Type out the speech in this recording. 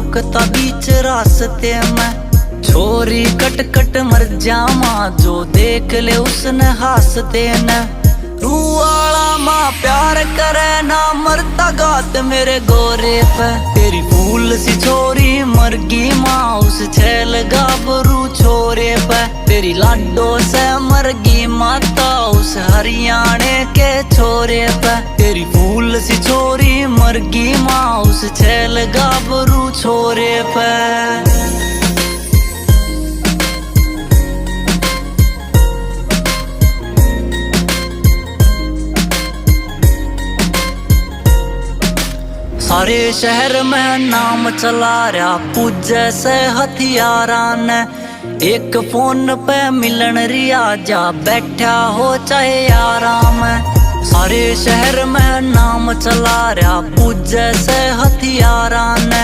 रोकता बीच रास्ते में। छोरी कट कट मर जावा जो देख ले उसने हासते न। रूवाला माँ प्यार करे ना मरता गात मेरे गोरे पे। तेरी फूल सी छोरी मरगी माँ उस छैल गाभरू छोरे पे। तेरी लाडो से मरगी माता उस हरियाणे के छोरे पे। तेरी फूल सी छोरी मरगी माँ उस छैल गाभरू छोरे पे। सारे शहर में नाम चला रहा पूजे से हथियारा ने। एक फोन पे मिलन रिया जा बैठा हो चाहे आराम में। सारे शहर में नाम चला रहा पूजे से हथियारा ने।